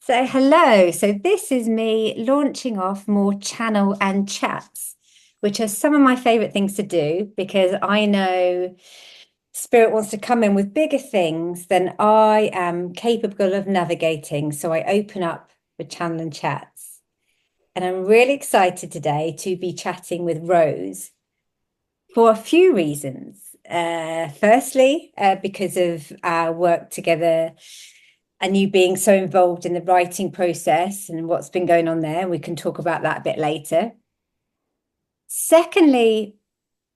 So, hello. So, this is me launching off more channel and chats, which are some of my favorite things to do because I know Spirit wants to come in with bigger things than I am capable of navigating. So, I open up the channel and chats. And I'm really excited today to be chatting with Rose for a few reasons. Firstly, because of our work together and you being so involved in the writing process and what's been going on there. We can talk about that a bit later. Secondly,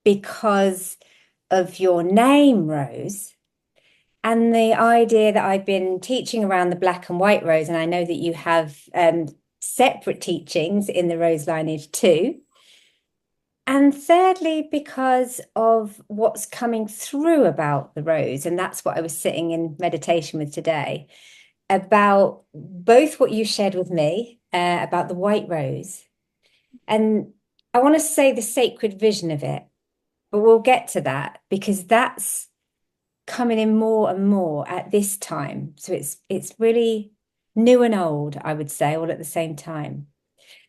because of your name, Rose, and the idea that I've been teaching around the black and white rose, and I know that you have separate teachings in the rose lineage too. And thirdly, because of what's coming through about the rose, and that's what I was sitting in meditation with today, about both what you shared with me about the white rose. And I want to say the sacred vision of it, but we'll get to that because that's coming in more and more at this time. So it's really new and old, I would say, all at the same time.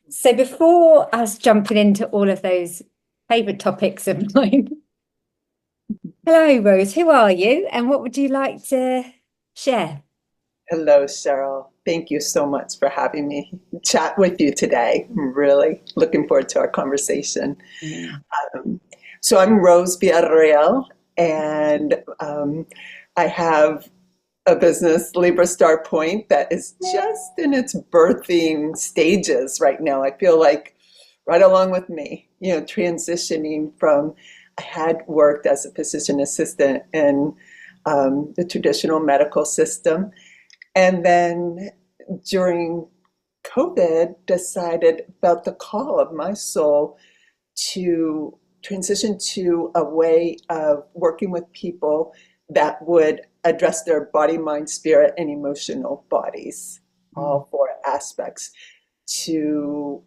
So before us jumping into all of those favorite topics of mine, hello, Rose, who are you and what would you like to share? Hello, Cheryl. Thank you so much for having me chat with you today. I'm really looking forward to our conversation. Mm. Um, so I'm Rose Villarreal, and I have a business, Libra Star Point, that is just in its birthing stages right now. I feel like right along with me, transitioning from, I had worked as a physician assistant in the traditional medical system, and then during COVID, decided, felt the call of my soul to transition to a way of working with people that would address their body, mind, spirit, and emotional bodies, Mm. all four aspects, to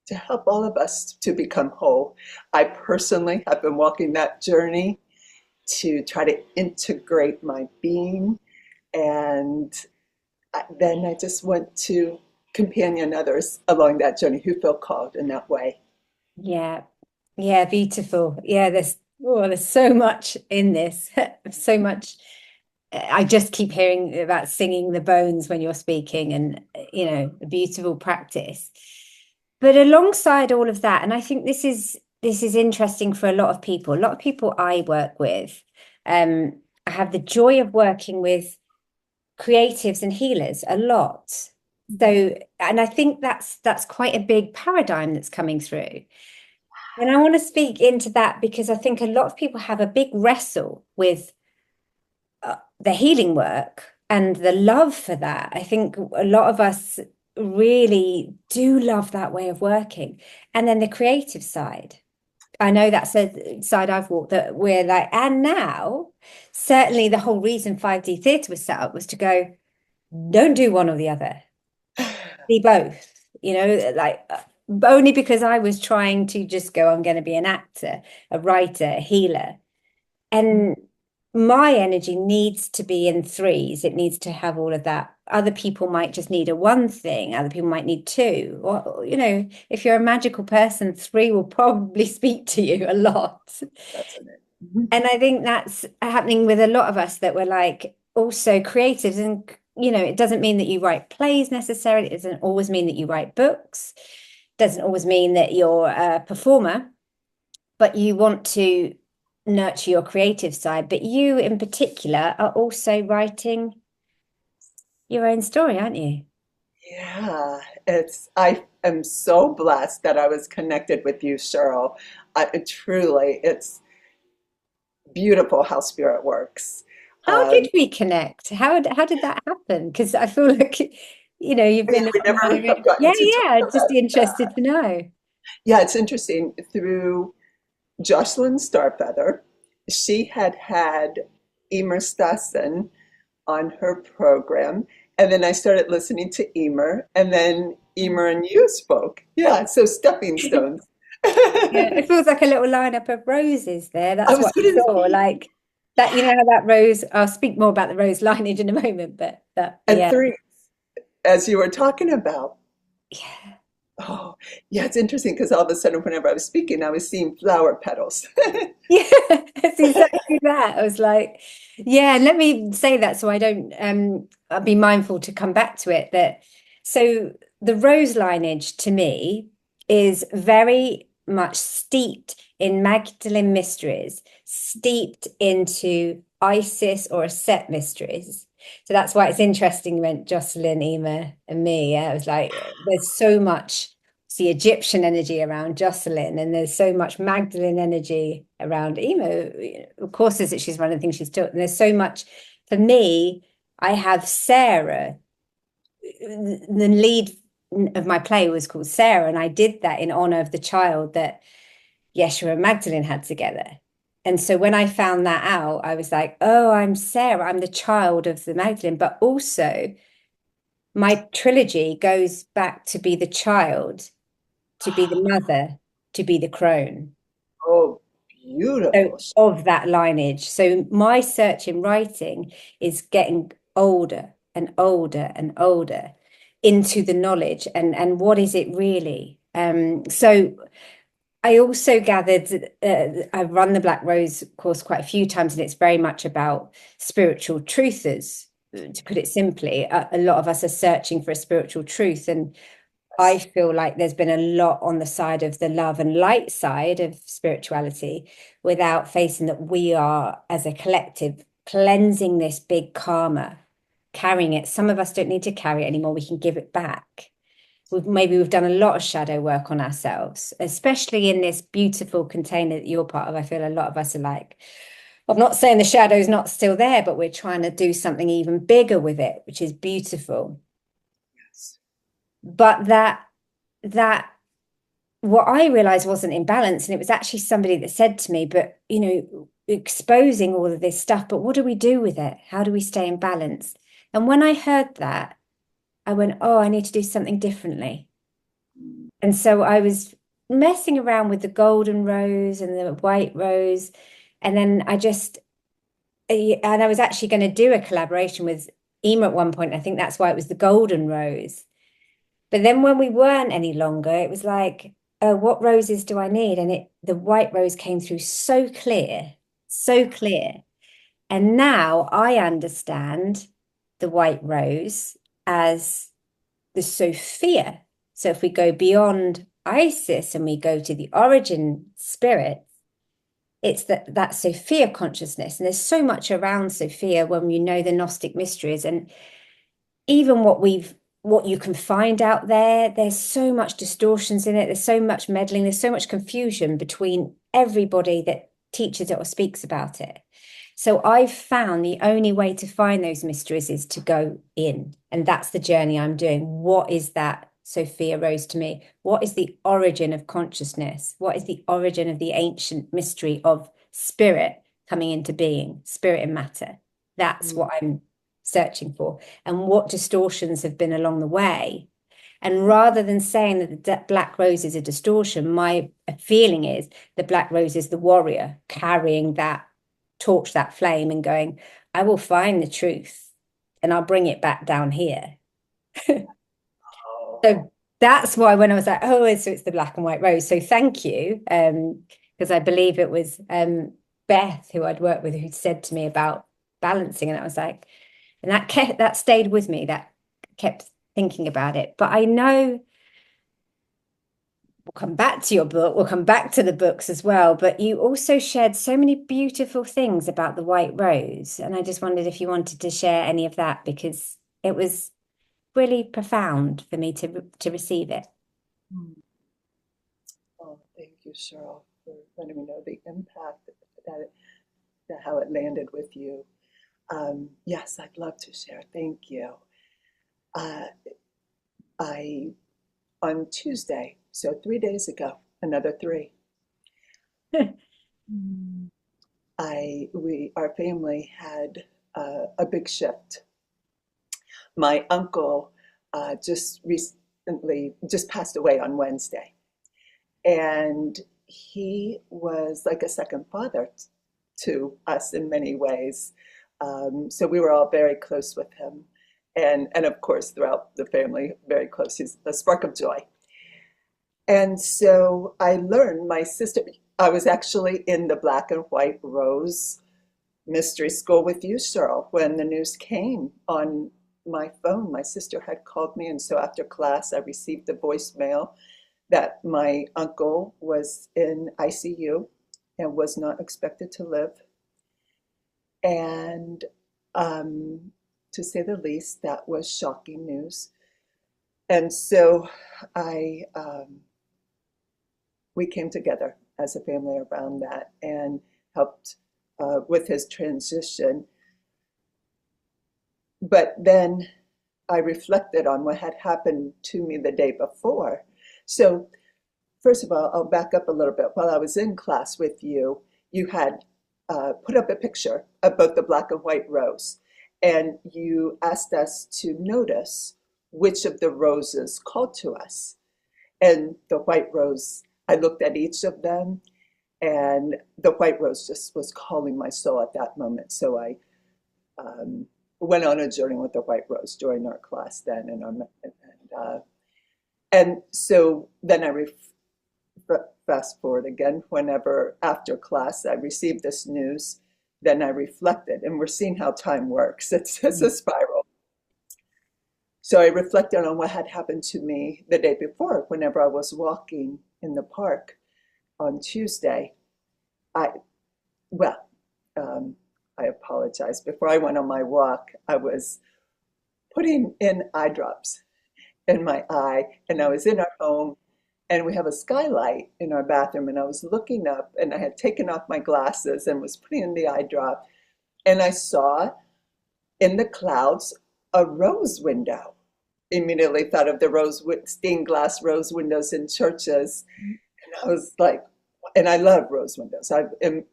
to help all of us to become whole. I personally have been walking that journey to try to integrate my being, and then I just want to companion others along that journey who feel called in that way. Yeah, yeah, beautiful. Yeah, there's so much in this, so much. I just keep hearing about singing the bones when you're speaking, and a beautiful practice. But alongside all of that, and I think this is interesting for a lot of people. A lot of people I work with, I have the joy of working with creatives and healers a lot. So, and I think that's quite a big paradigm that's coming through. And I want to speak into that because I think a lot of people have a big wrestle with the healing work and the love for that. I think a lot of us really do love that way of working. And then the creative side. I know that's a side I've walked that we're like, and now, certainly the whole reason 5D theatre was set up was to go, don't do one or the other, be both, like only because I was trying to just go, I'm going to be an actor, a writer, a healer. And my energy needs to be in threes. It needs to have all of that. Other people might just need a one thing. Other people might need two. Or, if you're a magical person, three will probably speak to you a lot. That's in it. Mhm. And I think that's happening with a lot of us that we're like also creatives. And, it doesn't mean that you write plays necessarily. It doesn't always mean that you write books. It doesn't always mean that you're a performer, but you want to nurture your creative side. But you in particular are also writing your own story, aren't you? Yeah, I am so blessed that I was connected with you, Cheryl. It's beautiful how spirit works. How Um, did we connect? How did that happen? Because I feel like, you've been we on my never have radar. gotten Yeah, to talk yeah, just about interested that. to know. Yeah, it's interesting. Through Jocelyn Starfeather, she had had Emer Stassen on her program. And then I started listening to Emer, and then Emer and you spoke. Yeah, so stepping stones. Yeah, it feels like a little lineup of roses there. I That's was what I going to saw. say, Like that, how that rose, I'll speak more about the rose lineage in a moment, but that, and yeah. three. as you were talking about, Yeah. oh, yeah, it's interesting because all of a sudden, whenever I was speaking, I was seeing flower petals. Yeah, it's exactly that. I was like, yeah, and let me say that so I don't I'll be mindful to come back to it that so the rose lineage to me is very much steeped in Magdalene mysteries, steeped into Isis or Set mysteries. So that's why it's interesting you went Jocelyn, Ema, and me. Yeah, it was like there's so much the Egyptian energy around Jocelyn, and there's so much Magdalene energy around Emo. Of course, is that she's one of the things she's taught. And there's so much for me. I have Sarah. The lead of my play was called Sarah, and I did that in honor of the child that Yeshua and Magdalene had together. And so when I found that out, I was like, oh, I'm Sarah. I'm the child of the Magdalene, but also my trilogy goes back to be the child, to be the mother, to be the crone. Oh, So beautiful. of that lineage. So my search in writing is getting older and older and older into the knowledge and what is it really? So I also gathered I've run the Black Rose course quite a few times, and it's very much about spiritual truthers. To put it simply, a lot of us are searching for a spiritual truth, and I feel like there's been a lot on the side of the love and light side of spirituality without facing that we are, as a collective, cleansing this big karma, carrying it. Some of us don't need to carry it anymore. We can give it back. Maybe we've done a lot of shadow work on ourselves, especially in this beautiful container that you're part of. I feel a lot of us are like, I'm not saying the shadow's not still there, but we're trying to do something even bigger with it, which is beautiful. Yes. But that what I realized wasn't in balance. And it was actually somebody that said to me, but exposing all of this stuff, but what do we do with it? How do we stay in balance? And when I heard that, I went, oh, I need to do something differently. And so I was messing around with the golden rose and the white rose. And then and I was actually going to do a collaboration with Ema at one point. I think that's why it was the golden rose. But then when we weren't any longer, it was like, oh, what roses do I need? And the white rose came through so clear, so clear. And now I understand the white rose as the Sophia. So if we go beyond Isis and we go to the origin spirit, it's that Sophia consciousness. And there's so much around Sophia when you know the Gnostic mysteries. And even what you can find out there's so much distortions in it, there's so much meddling, there's so much confusion between everybody that teaches it or speaks about it. So I've found the only way to find those mysteries is to go in, and that's the journey I'm doing. What is that Sophia Rose to me? What is the origin of consciousness? What is the origin of the ancient mystery of spirit coming into being, spirit and matter? That's what I'm searching for, and what distortions have been along the way. And rather than saying that the black rose is a distortion, my feeling is the black rose is the warrior carrying that torch, that flame, and going, I will find the truth and I'll bring it back down here. Oh, So that's why when I was like, oh, so it's the black and white rose. So thank you. Because I believe it was Beth who I'd worked with who said to me about balancing. And I was like, and that stayed with me, that kept thinking about it. But I know we'll come back to your book, we'll come back to the books as well, but you also shared so many beautiful things about the white rose. And I just wondered if you wanted to share any of that because it was really profound for me to receive it. oh, thank you, Cheryl, for letting me know the impact that how it landed with you. Yes, I'd love to share. Thank you. Uh, I on Tuesday, so 3 days ago, another three. Our family had a big shift. My uncle just recently just passed away on Wednesday, and he was like a second father to us in many ways. So we were all very close with him, and of course throughout the family, very close. He's a spark of joy. And so I learned my sister, I was actually in the Black and White Rose mystery school with you, Cheryl, when the news came on my phone. My sister had called me, and so after class, I received the voicemail that my uncle was in ICU and was not expected to live. And to say the least, that was shocking news. And so I, we came together as a family around that and helped with his transition. But then I reflected on what had happened to me the day before. So, first of all, I'll back up a little bit. While I was in class with you, you had put up a picture of both the black and white rose, and you asked us to notice which of the roses called to us. And the white rose, I looked at each of them, and the white rose just was calling my soul at that moment. So I um, went on a journey with the white rose during our class then, and so then fast forward again. Whenever after class I received this news, then I reflected, and we're seeing how time works. It's a spiral. So I reflected on what had happened to me the day before, whenever I was walking in the park on Tuesday. I well, um, I apologize. Before I went on my walk, I was putting in eye drops in my eye, and I was in our home, and we have a skylight in our bathroom, and I was looking up, and I had taken off my glasses and was putting in the eye drop, and I saw in the clouds a rose window. Immediately thought of the stained glass rose windows in churches, and I was like, and I love rose windows. I am,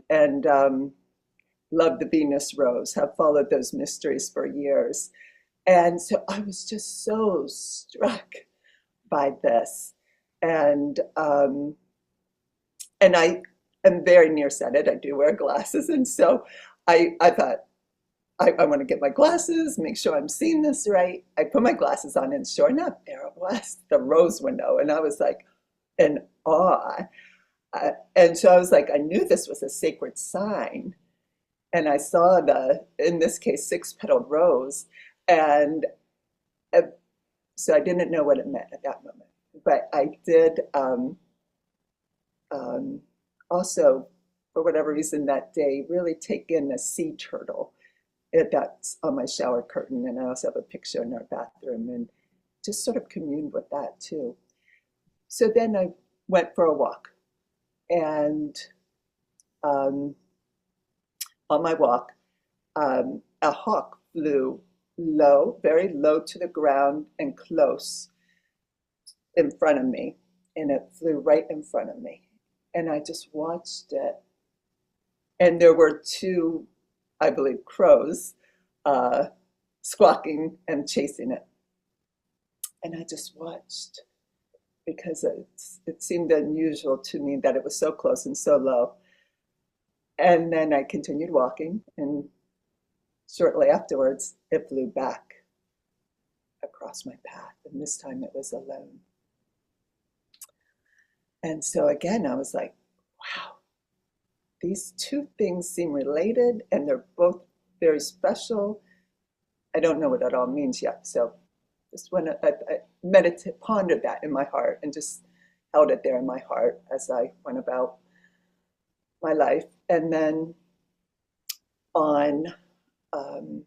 and love the Venus rose. Have followed those mysteries for years, and so I was just so struck by this, and um, and I am very nearsighted. I do wear glasses, and so I thought I want to get my glasses, make sure I'm seeing this right. I put my glasses on, and sure enough, there it was, the rose window, and I was like in awe. And so I was like, I knew this was a sacred sign, and I saw in this case, six-petaled rose, and uh, so I didn't know what it meant at that moment, but I did. Um, Also, for whatever reason that day, really take in a sea turtle. That's on my shower curtain, and I also have a picture in our bathroom, and just sort of communed with that too. So then I went for a walk, and um, on my walk, a hawk flew low, very low to the ground and close in front of me, and it flew right in front of me. And I just watched it, and there were two, I believe, crows uh, squawking and chasing it. And I just watched because it seemed unusual to me that it was so close and so low. And then I continued walking, and shortly afterwards, it flew back across my path, and this time it was alone. And so again, I was like, wow, these two things seem related, and they're both very special. I don't know what that all means yet. So just when I meditated, pondered that in my heart, and just held it there in my heart as I went about my life. And then on um,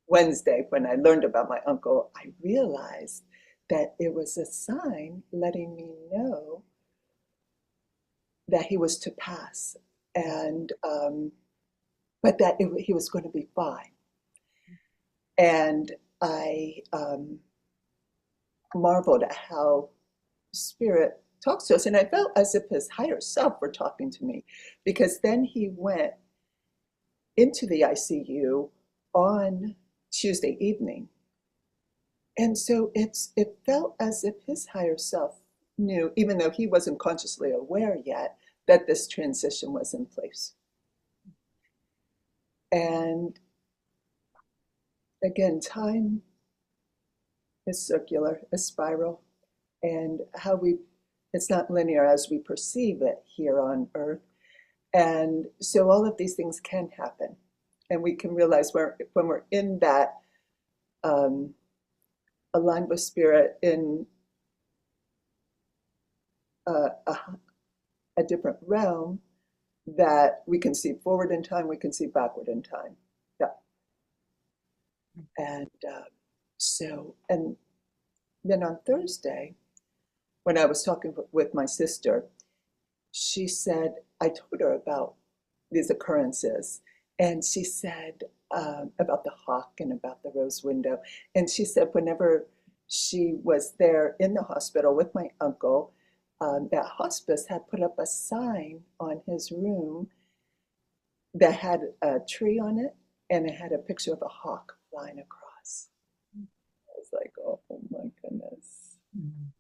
Wednesday, when I learned about my uncle, I realized that it was a sign letting me know that he was to pass, and but that he was going to be fine. And I marveled at how spirit talks to us, and I felt as if his higher self were talking to me, because then he went into the ICU on Tuesday evening, and so it felt as if his higher self knew, even though he wasn't consciously aware yet, that this transition was in place. And again, time is circular, a spiral, and how we, it's not linear as we perceive it here on Earth. And so all of these things can happen. And we can realize when we're in that um, aligned with spirit in a, a different realm, that we can see forward in time, we can see backward in time. Yeah. And and then on Thursday, when I was talking with my sister, she said, I told her about these occurrences. And she said about the hawk and about the rose window. And she said, whenever she was there in the hospital with my uncle, that hospice had put up a sign on his room that had a tree on it and it had a picture of a hawk flying across. I was like, oh my goodness. Mm.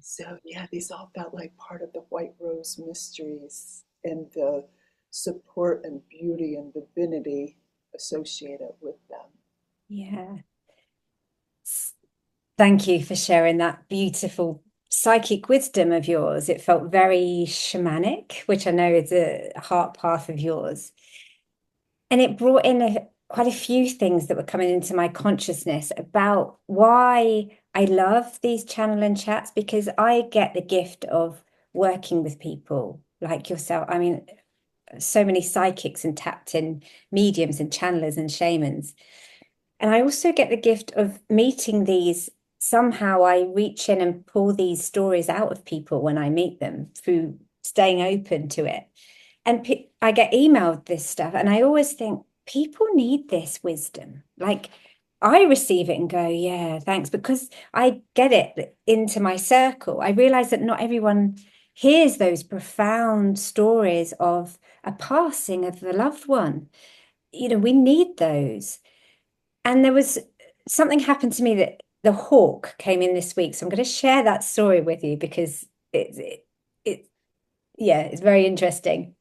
So, yeah, these all felt like part of the White Rose mysteries and the support and beauty and divinity associated with them. Yeah. Thank you for sharing that beautiful psychic wisdom of yours. It felt very shamanic, which I know is a heart path of yours. And it brought in quite a few things that were coming into my consciousness about why I love these channel and chats, because I get the gift of working with people like yourself. I mean, so many psychics and tapped in mediums and channelers and shamans. And I also get the gift of meeting these. Somehow I reach in and pull these stories out of people when I meet them through staying open to it. And I get emailed this stuff, and I always think people need this wisdom. Like I receive it and go, yeah, thanks, because I get it into my circle. I realize that not everyone hears those profound stories of a passing of a loved one. We need those. And there was something happened to me that the hawk came in this week. So I'm going to share that story with you because it yeah, it's very interesting.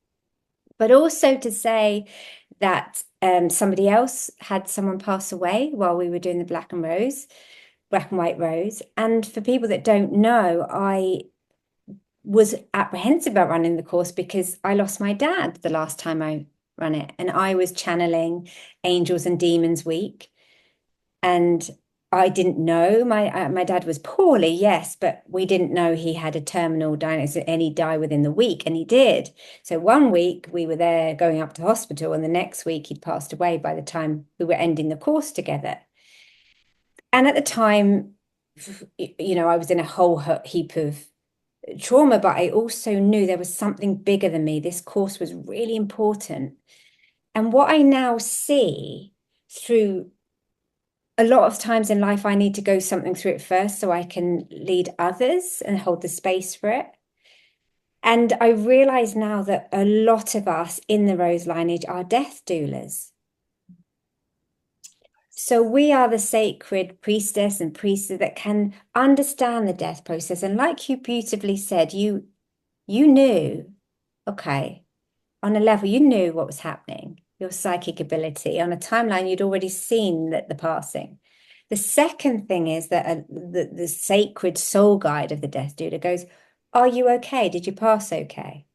But also to say that somebody else had someone pass away while we were doing the black and white rose. And for people that don't know, I was apprehensive about running the course because I lost my dad the last time I ran it. And I was channeling Angels and Demons Week. And I didn't know my dad was poorly, yes, but we didn't know he had a terminal diagnosis and he'd die within the week, and he did. So one week we were there going up to hospital, and the next week he'd passed away by the time we were ending the course together. And at the time, I was in a whole heap of trauma, but I also knew there was something bigger than me. This course was really important. And what I now see through a lot of times in life, I need to go something through it first so I can lead others and hold the space for it. And I realize now that a lot of us in the Rose lineage are death doulas. So we are the sacred priestess and priestess that can understand the death process. And like you beautifully said, you knew, okay, on a level, you knew what was happening, your psychic ability. On a timeline, you'd already seen that the passing. The second thing is that the sacred soul guide of the death doula goes, are you okay? Did you pass okay?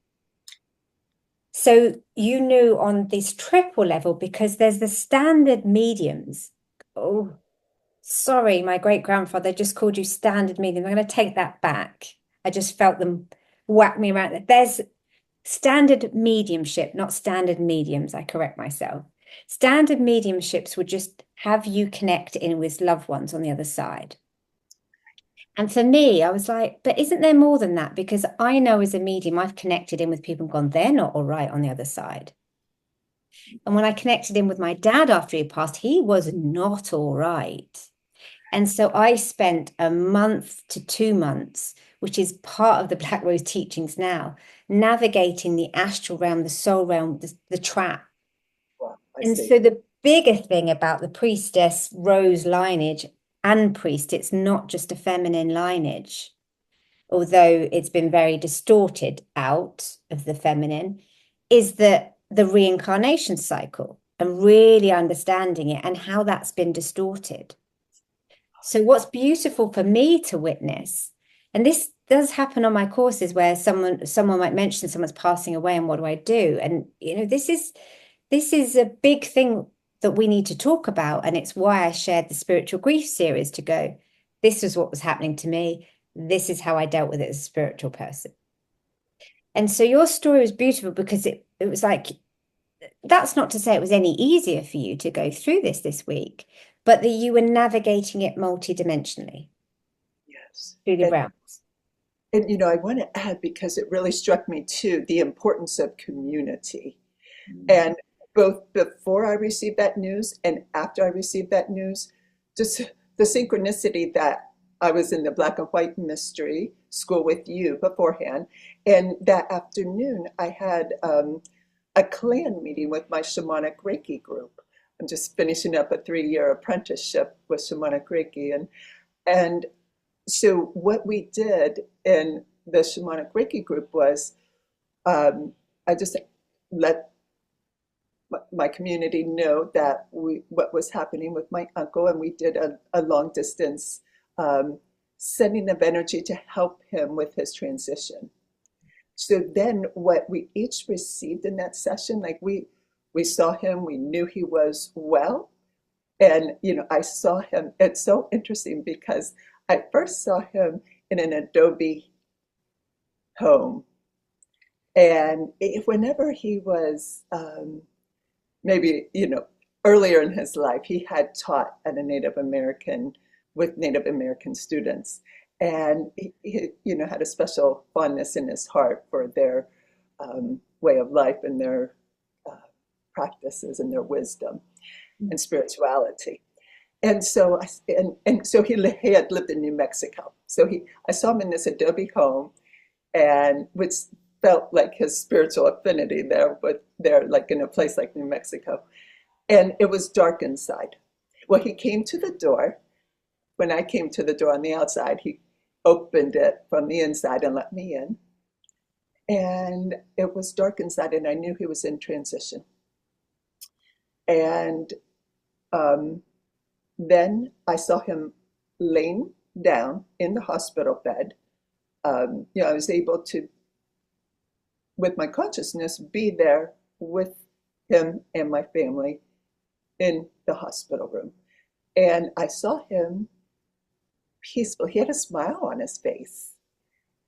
So you knew on this triple level, because there's the standard mediums. Oh, sorry, my great grandfather just called you standard medium. I'm going to take that back. I just felt them whack me around. There's standard mediumship, not standard mediums. I correct myself. Standard mediumships would just have you connect in with loved ones on the other side. And for me, I was like, but isn't there more than that? Because I know as a medium, I've connected in with people and gone, they're not all right on the other side. And when I connected in with my dad after he passed, he was not all right. And so I spent a month to 2 months, which is part of the Black Rose teachings now, navigating the astral realm, the soul realm, the trap. Wow, I And see. so the bigger thing about the priestess Rose lineage and priest, it's not just a feminine lineage, although it's been very distorted out of the feminine, is that the reincarnation cycle. and really understanding it and how that's been distorted. So what's beautiful for me to witness, and this does happen on my courses where someone might mention someone's passing away and what do I do? And this is a big thing that we need to talk about. And it's why I shared the spiritual grief series to go, this is what was happening to me. This is how I dealt with it as a spiritual person. And so your story was beautiful because it was like, that's not to say it was any easier for you to go through this week, but that you were navigating it multidimensionally Yes. through the realms. And I want to add, because it really struck me too, the importance of community. And both before I received that news and after I received that news, just the synchronicity that I was in the Black and White Mystery School with you beforehand. And that afternoon, I had a clan meeting with my shamanic Reiki group. I'm just finishing up a 3-year apprenticeship with shamanic Reiki. And so what we did in the shamanic Reiki group was I just let my community know that what was happening with my uncle, and we did a long distance sending of energy to help him with his transition. So then what we each received in that session, like we saw him, we knew he was well. And I saw him. It's so interesting because I first saw him in an adobe home. And whenever he was maybe, earlier in his life, he had taught at a Native American with Native American students. And he had a special fondness in his heart for their way of life and their uh, practices and their wisdom and spirituality. And so so he had lived in New Mexico. So I saw him in this adobe home, and which felt like his spiritual affinity there, like in a place like New Mexico. And it was dark inside. Well, he came to the door. When I came to the door on the outside, he opened it from the inside and let me in. And it was dark inside, and I knew he was in transition. And um, then I saw him laying down in the hospital bed. I was able to, with my consciousness, be there with him and my family in the hospital room. And I saw him peaceful. He had a smile on his face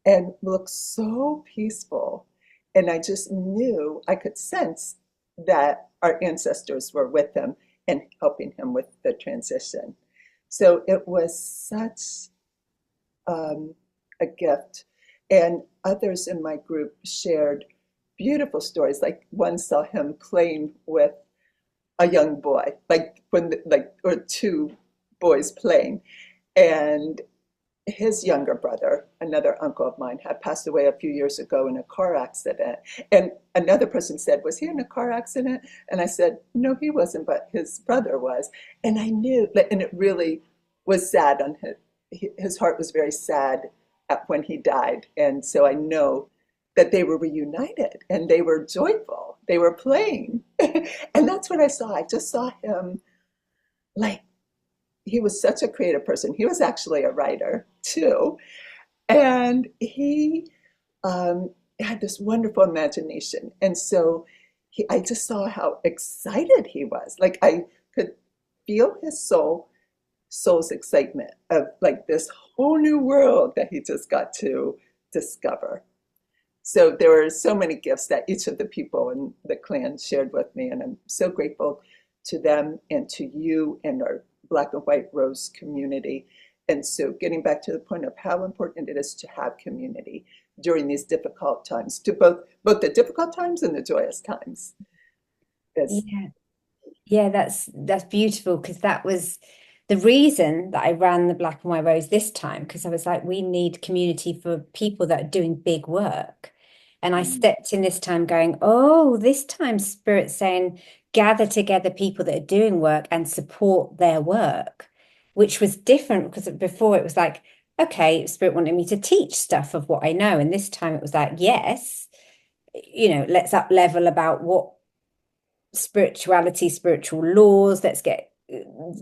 and looked so peaceful. And I just knew, I could sense that our ancestors were with him and helping him with the transition. So it was such a gift. And others in my group shared beautiful stories. Like one saw him playing with a young boy, or two boys playing. And his younger brother, another uncle of mine, had passed away a few years ago in a car accident. And another person said, "Was he in a car accident?" And I said, "No, he wasn't, but his brother was." And I knew, and it really was sad on his heart was very sad when he died. And so I know that they were reunited and they were joyful. They were playing. And that's what I saw. I just saw him, like, he was such a creative person. He was actually a writer too. And he had this wonderful imagination. And so I just saw how excited he was. Like I could feel his soul's excitement of like this whole new world that he just got to discover. So there were so many gifts that each of the people in the clan shared with me, and I'm so grateful to them and to you and our Black and White Rose community. And so getting back to the point of how important it is to have community during these difficult times, to both the difficult times and the joyous times. Is Yeah. Yeah, that's beautiful because that was the reason that I ran the Black and White Rose this time, because I was like, we need community for people that are doing big work. And I stepped in this time going, oh, this time Spirit's saying, gather together people that are doing work and support their work, which was different because before it was like, okay, Spirit wanted me to teach stuff of what I know. And this time it was like, yes, let's up level about what spirituality, spiritual laws. Let's get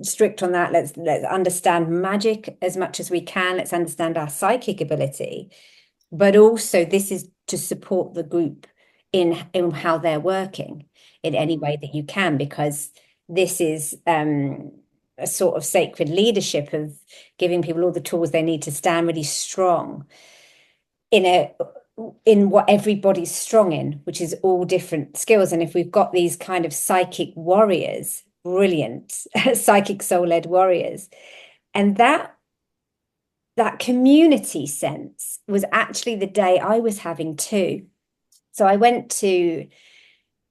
strict on that. Let's understand magic as much as we can. Let's understand our psychic ability. But also, this is to support the group in how they're working in any way that you can, because this is a sort of sacred leadership of giving people all the tools they need to stand really strong in a in what everybody's strong in, which is all different skills. And if we've got these kind of psychic warriors, brilliant psychic soul-led warriors, and that community sense was actually the day I was having too. So I went to,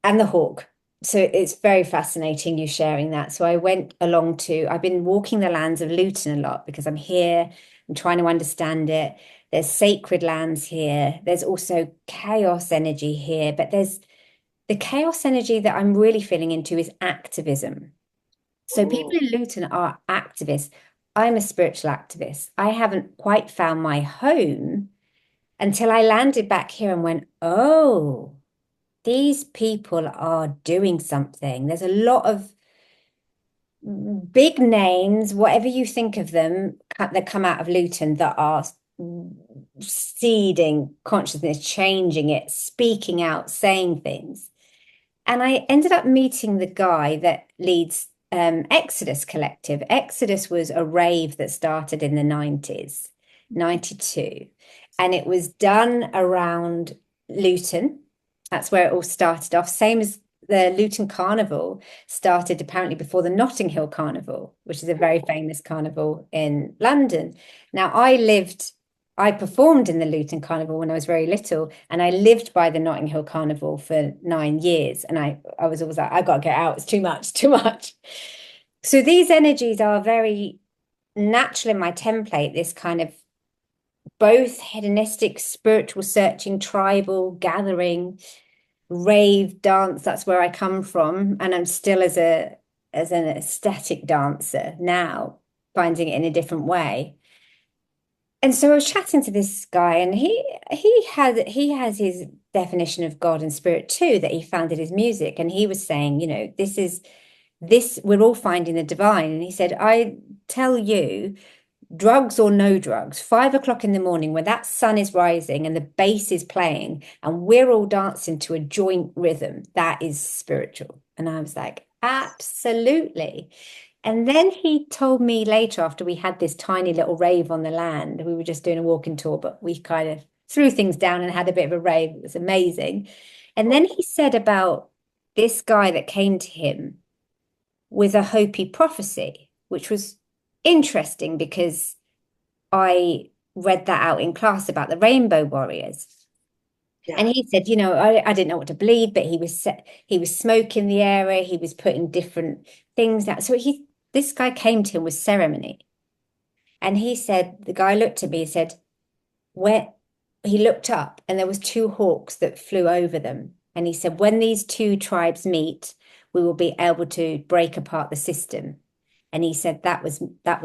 and the hawk. So it's very fascinating you sharing that. So I went along to, I've been walking the lands of Luton a lot because I'm here, I'm trying to understand it. There's sacred lands here. There's also chaos energy here, but there's the chaos energy that I'm really feeling into is activism. So people Ooh. in Luton are activists. I'm a spiritual activist. I haven't quite found my home until I landed back here and went, oh, these people are doing something. There's a lot of big names, whatever you think of them, that come out of Luton that are seeding consciousness, changing it, speaking out, saying things. And I ended up meeting the guy that leads Exodus Collective. Exodus was a rave that started in the 90s, 92. And it was done around Luton. That's where it all started off. Same as the Luton Carnival started apparently before the Notting Hill Carnival, which is a very famous carnival in London. Now, I performed in the Luton Carnival when I was very little, and I lived by the Notting Hill Carnival for 9 years. And I was always like, I got to get out. It's too much, too much. So these energies are very natural in my template, this kind of both hedonistic, spiritual searching, tribal gathering, rave dance. That's where I come from. And I'm still as an ecstatic dancer now, finding it in a different way. And so I was chatting to this guy, and he has his definition of God and spirit too that he found in his music. And he was saying, this we're all finding the divine. And he said, I tell you, drugs or no drugs, 5 o'clock in the morning when that sun is rising and the bass is playing and we're all dancing to a joint rhythm, that is spiritual. And I was like, absolutely. And then he told me later, after we had this tiny little rave on the land, we were just doing a walking tour, but we kind of threw things down and had a bit of a rave. It was amazing. And then he said about this guy that came to him with a Hopi prophecy, which was interesting because I read that out in class about the Rainbow Warriors. And Yeah. he said, I didn't know what to believe, but he was smoking the area, he was putting different things out. So this guy came to him with ceremony. And he said, the guy looked at me and said, where he looked up and there was two hawks that flew over them. And he said, when these two tribes meet, we will be able to break apart the system. And he said that was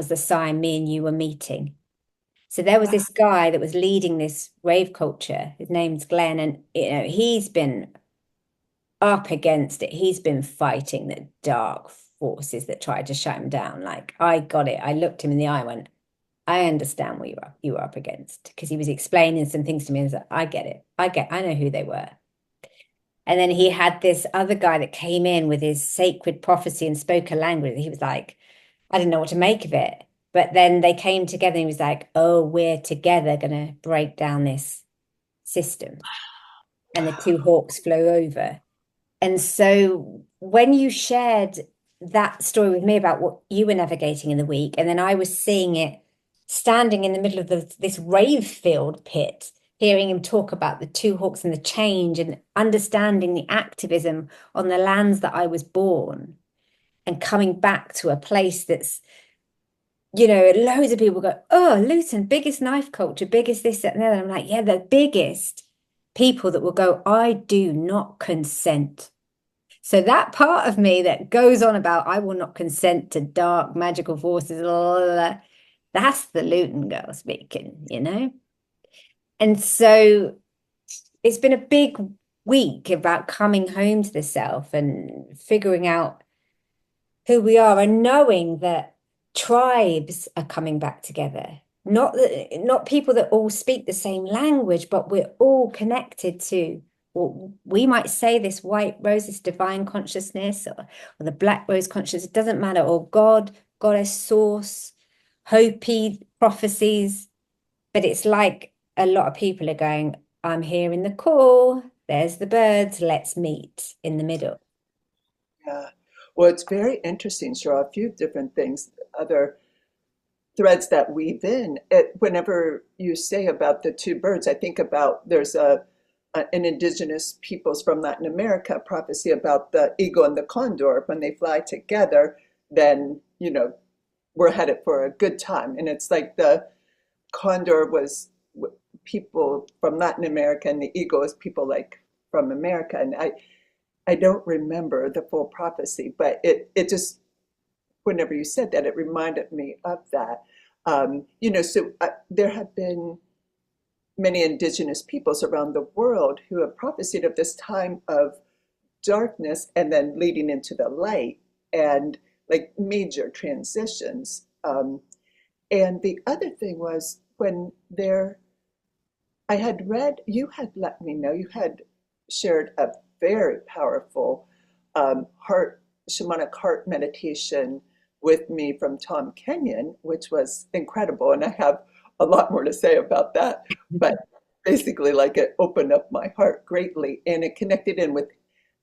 the sign me and you were meeting. So there was Wow. this guy that was leading this rave culture. His name's Glenn, and he's been up against it. He's been fighting the dark forces that tried to shut him down. Like, I got it. I looked him in the eye and went, I understand what you were up against, because he was explaining some things to me and I was like, I get it. I know who they were. And then he had this other guy that came in with his sacred prophecy and spoke a language. He was like, I didn't know what to make of it. But then they came together and he was like, oh, we're together going to break down this system. And the two hawks flew over. And so when you shared that story with me about what you were navigating in the week, and then I was seeing it standing in the middle of this rave filled pit, hearing him talk about the two hawks and the change and understanding the activism on the lands that I was born and coming back to a place that's, loads of people go, oh, Luton, biggest knife culture, biggest this, that, and the other. I'm like, yeah, the biggest people that will go, I do not consent. So that part of me that goes on about I will not consent to dark magical forces, blah, blah, blah, that's the Luton girl speaking. And so it's been a big week about coming home to the self and figuring out who we are and knowing that tribes are coming back together. Not people that all speak the same language, but we're all connected to what we might say this white rose, this divine consciousness, or the black rose consciousness, it doesn't matter, or God, goddess, source, Hopi prophecies. But it's like a lot of people are going, I'm here in the call, there's the birds, let's meet in the middle. Yeah. Well, it's very interesting, Cheryl. A few different things, other threads that weave in. Whenever you say about the two birds, I think about there's an indigenous peoples from Latin America prophecy about the eagle and the condor. When they fly together, then, we're headed for a good time. And it's like the condor was people from Latin America and the eagle is people like from America. And I don't remember the full prophecy, but it just, whenever you said that, it reminded me of that. There have been many indigenous peoples around the world who have prophesied of this time of darkness and then leading into the light and like major transitions. And the other thing was I had read, you had let me know, you had shared a very powerful shamanic heart meditation with me from Tom Kenyon, which was incredible. And I have a lot more to say about that. But basically, like it opened up my heart greatly and it connected in with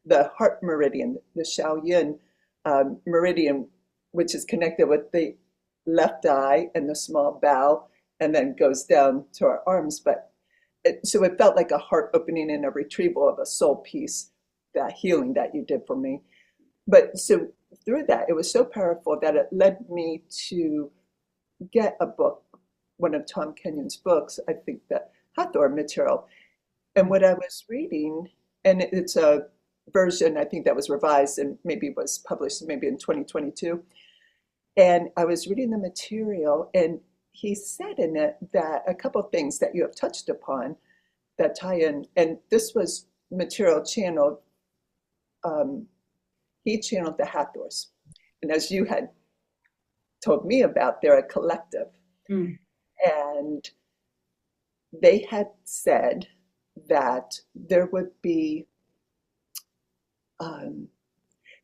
the heart meridian, the Shaoyin meridian, which is connected with the left eye and the small bowel, and then goes down to our arms. So it felt like a heart opening and a retrieval of a soul piece, that healing that you did for me. But so through that, it was so powerful that it led me to get a book, one of Tom Kenyon's books, I think that Hathor material. And what I was reading, and it's a version, I think that was revised and maybe was published maybe in 2022. And I was reading the material and he said in it that a couple of things that you have touched upon that tie in, and this was material channeled, he channeled the Hathors. And as you had told me about, they're a collective. Mm. And they had said that there would be,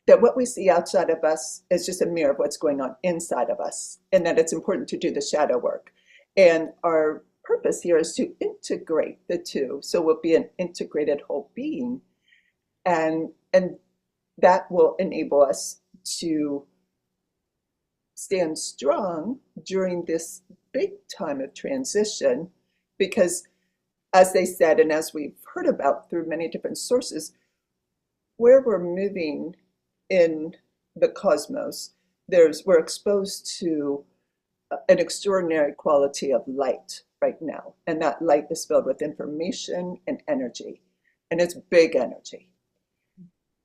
that what we see outside of us is just a mirror of what's going on inside of us, and that it's important to do the shadow work. And our purpose here is to integrate the two, so we'll be an integrated whole being, and that will enable us to stand strong during this big time of transition, because as they said, and as we've heard about through many different sources, where we're moving in the cosmos, we're exposed to an extraordinary quality of light right now. And that light is filled with information and energy. And it's big energy.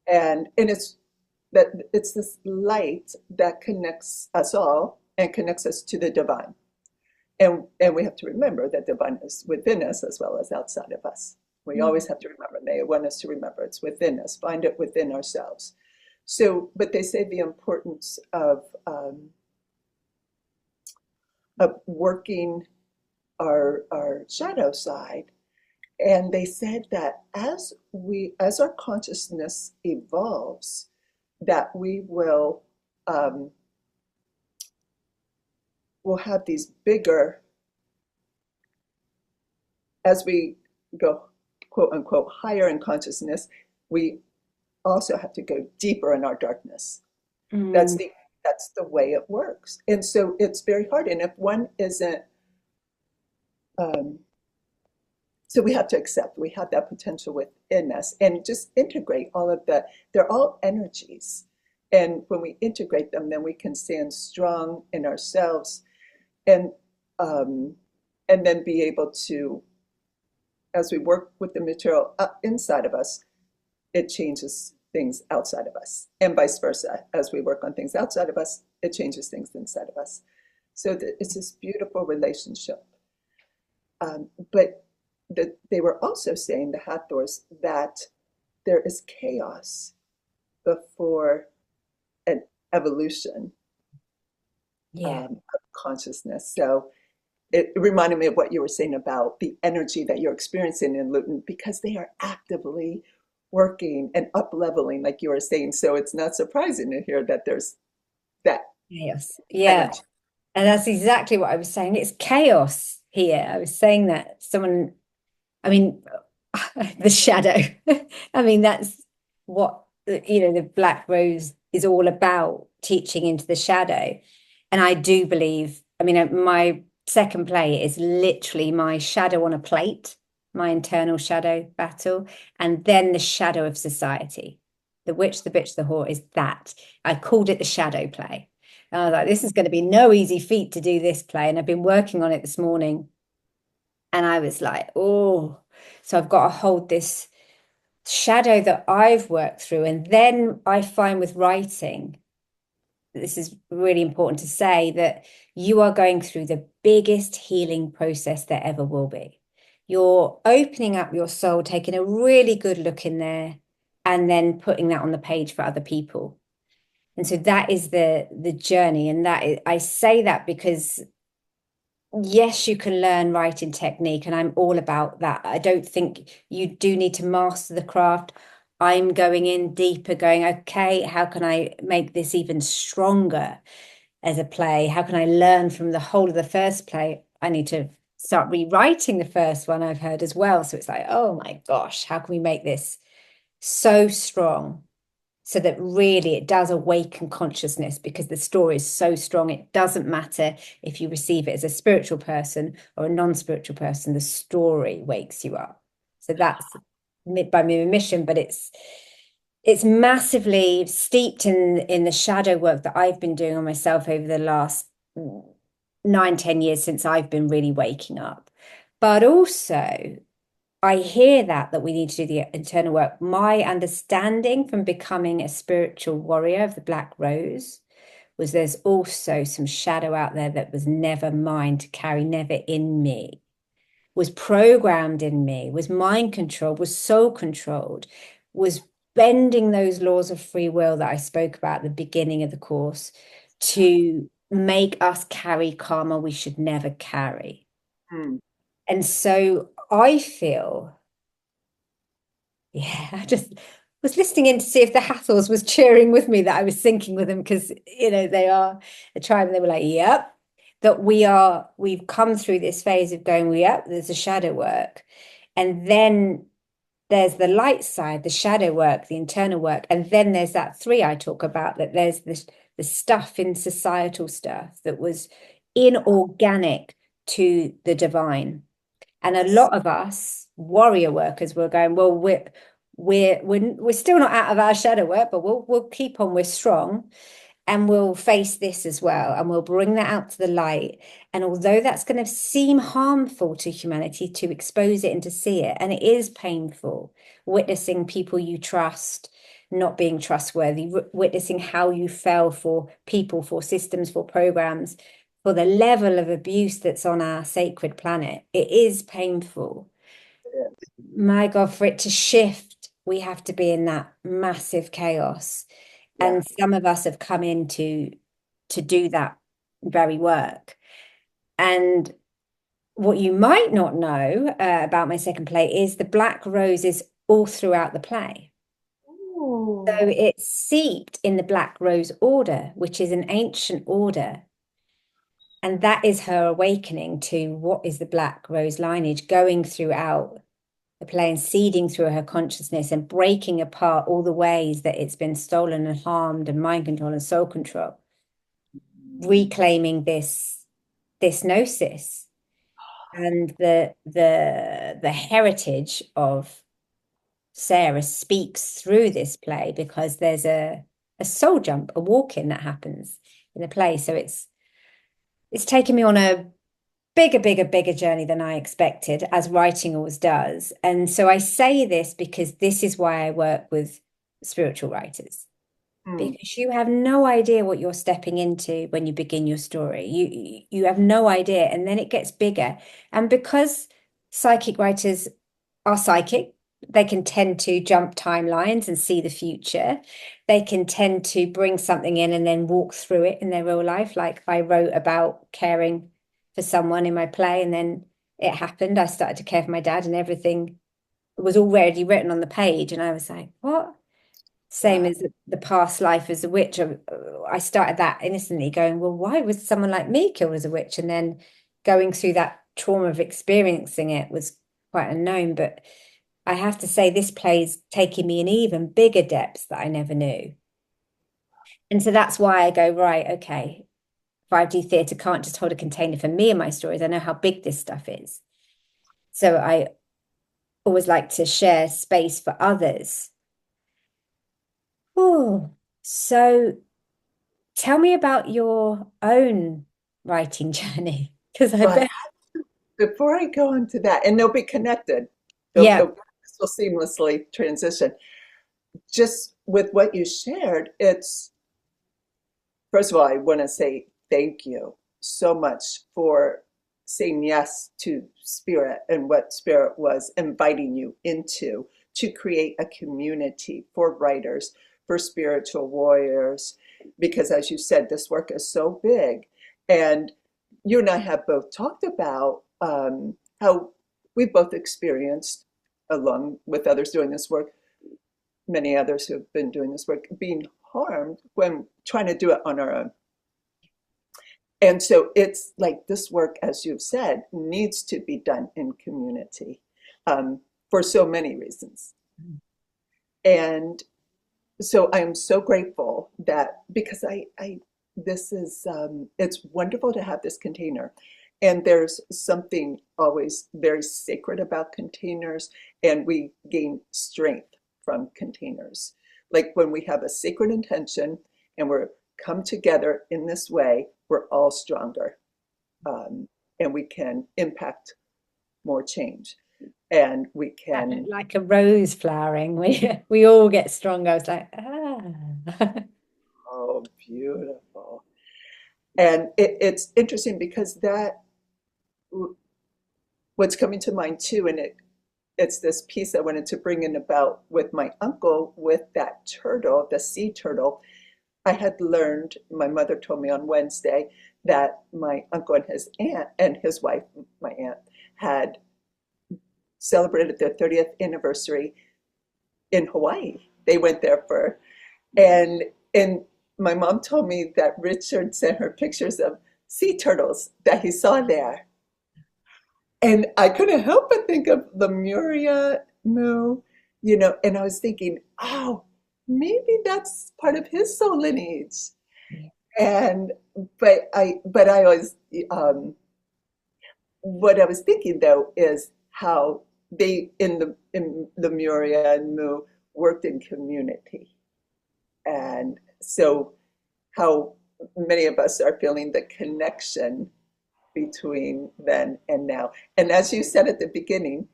And it's this light that connects us all and connects us to the divine. And we have to remember that divine is within us as well as outside of us. We always have to remember. They want us to remember it's within us, find it within ourselves. So, but they say the importance of working our shadow side. And they said that as our consciousness evolves, that we will have these bigger, as we go quote unquote higher in consciousness, we also have to go deeper in our darkness. Mm. That's the way it works. And so it's very hard. And if one isn't, so we have to accept we have that potential within us and just integrate all of that. They're all energies. And when we integrate them, then we can stand strong in ourselves and then be able to, as we work with the material inside of us, it changes things outside of us, and vice versa. As we work on things outside of us, it changes things inside of us. So it's this beautiful relationship. But they were also saying, the Hathors, that there is chaos before an evolution Yeah. of consciousness. So it reminded me of what you were saying about the energy that you're experiencing in Luton because they are actively working and up leveling, like you were saying. So it's not surprising to hear that there's that Chaos. Yeah. energy. And that's exactly what I was saying. It's chaos here. I was saying that someone, I mean, the shadow. I mean, that's what, the Black Rose is all about, teaching into the shadow. And I do believe, I mean, my second play is literally my shadow on a plate, my internal shadow battle, and then the shadow of society. The witch, the bitch, the whore is that. I called it the shadow play. And I was like, this is going to be no easy feat to do this play. And I've been working on it this morning. And I was like, oh, so I've got to hold this shadow that I've worked through. And then I find with writing, this is really important to say, that you are going through the biggest healing process there ever will be. You're opening up your soul, taking a really good look in there, and then putting that on the page for other people. And so that is the journey. And I say that because yes, you can learn writing technique, and I'm all about that. I don't think you do need to master the craft. I'm going in deeper, going, okay, how can I make this even stronger as a play? How can I learn from the whole of the first play? I need to start rewriting the first one, I've heard as well. So it's like, oh my gosh, how can we make this so strong so that really it does awaken consciousness, because the story is so strong. It doesn't matter if you receive it as a spiritual person or a non-spiritual person, the story wakes you up. So that's by my mission, but it's massively steeped in the shadow work that I've been doing on myself over the last 9, 10 years since I've been really waking up. But also I hear that we need to do the internal work. My understanding from becoming a spiritual warrior of the Black Rose was there's also some shadow out there that was never mine to carry, never in me, was programmed in me, was mind controlled, was soul controlled, was bending those laws of free will that I spoke about at the beginning of the course to make us carry karma we should never carry. Mm. And so I feel, yeah, I just was listening in to see if the Hathors was cheering with me, that I was syncing with them, because they are a tribe, and they were like, yep, that we've come through this phase of going, well, yep, there's a shadow work. And then there's the light side, the shadow work, the internal work. And then there's that three I talk about, that there's the stuff in societal stuff that was inorganic to the divine. And a lot of us warrior workers were going, well, we're still not out of our shadow work, but we'll keep on, we're strong, and we'll face this as well, and we'll bring that out to the light. And although that's going to seem harmful to humanity to expose it and to see it, and it is painful, witnessing people you trust not being trustworthy, witnessing how you fell for people, for systems, for programs, for the level of abuse that's on our sacred planet, it is painful. My God, for it to shift, we have to be in that massive chaos. Yeah. And some of us have come in to do that very work. And what you might not know about my second play is the Black Rose is all throughout the play. So Ooh. it's seeped in the Black Rose order, which is an ancient order. And that is her awakening to what is the Black Rose lineage, going throughout the play and seeding through her consciousness and breaking apart all the ways that it's been stolen and harmed and mind control and soul control, reclaiming this gnosis and the heritage of Sarah speaks through this play, because there's a soul jump, a walk in that happens in the play. So it's taken me on a bigger journey than I expected, as writing always does. And so I say this because this is why I work with spiritual writers, Mm. because you have no idea what you're stepping into when you begin your story. You have no idea, and then it gets bigger. And because psychic writers are psychic, they can tend to jump timelines and see the future. They can tend to bring something in and then walk through it in their real life. Like I wrote about caring for someone in my play, and then it happened. I started to care for my dad, and everything was already written on the page. And I was like, what? Same Wow. as the past life as a witch. I started that innocently going, well, why was someone like me killed as a witch? And then going through that trauma of experiencing it was quite unknown. But I have to say, this play's taking me in even bigger depths that I never knew. And so that's why I go, right, okay, 5D theatre can't just hold a container for me and my stories. I know how big this stuff is. So I always like to share space for others. Oh, so tell me about your own writing journey, because I But bet, before I go into that, and they'll be connected, yeah, this will seamlessly transition. Just with what you shared, it's first of all, I want to say thank you so much for saying yes to Spirit and what Spirit was inviting you into to create a community for writers, for spiritual warriors. Because as you said, this work is so big. And you and I have both talked about how we've both experienced, along with others doing this work, many others who have been doing this work, being harmed when trying to do it on our own. And so it's like this work, as you've said, needs to be done in community for so many reasons. And so I am so grateful that because this is, it's wonderful to have this container. And there's something always very sacred about containers, and we gain strength from containers. Like when we have a sacred intention and we're come together in this way, we're all stronger, and we can impact more change. And we can, like a rose flowering, we all get stronger. I was like, ah, oh, beautiful. And it's interesting because that what's coming to mind too, and it's this piece I wanted to bring in about with my uncle with that turtle, the sea turtle. I had learned, my mother told me on Wednesday, that my uncle and his aunt and his wife, my aunt, had celebrated their 30th anniversary in Hawaii. They went there for, and my mom told me that Richard sent her pictures of sea turtles that he saw there. And I couldn't help but think of Lemuria Moo, and I was thinking, oh, maybe that's part of his soul lineage. And but I was what I was thinking though is how they in Lemuria and Moo worked in community. And so how many of us are feeling the connection between then and now. And as you said at the beginning,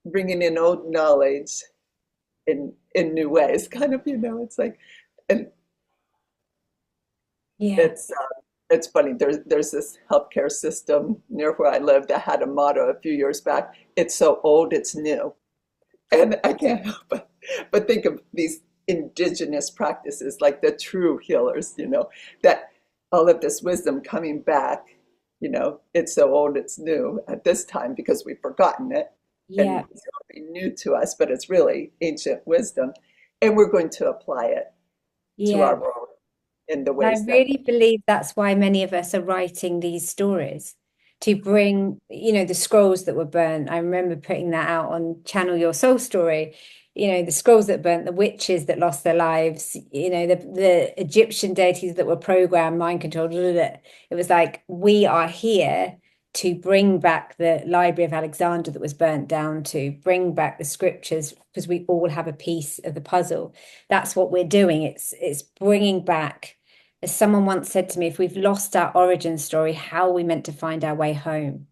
bringing in old knowledge in new ways, kind of, it's like, and yeah, it's funny. There's this healthcare system near where I live that had a motto a few years back. It's so old, it's new. And I can't help but think of these indigenous practices, like the true healers, that all of this wisdom coming back, it's so old, it's new at this time because we've forgotten it and yeah, it's going to be new to us, but it's really ancient wisdom. And we're going to apply it to yeah. our world in the And I ways that, really believe that's why many of us are writing these stories to bring, the scrolls that were burnt. I remember putting that out on Channel Your Soul Story, the scrolls that burnt, the witches that lost their lives, the Egyptian deities that were programmed, mind controlled. Blah, blah, blah. It was like, we are here to bring back the Library of Alexander that was burnt down, to bring back the scriptures, because we all have a piece of the puzzle. That's what we're doing. It's bringing back, as someone once said to me, if we've lost our origin story, how are we meant to find our way home?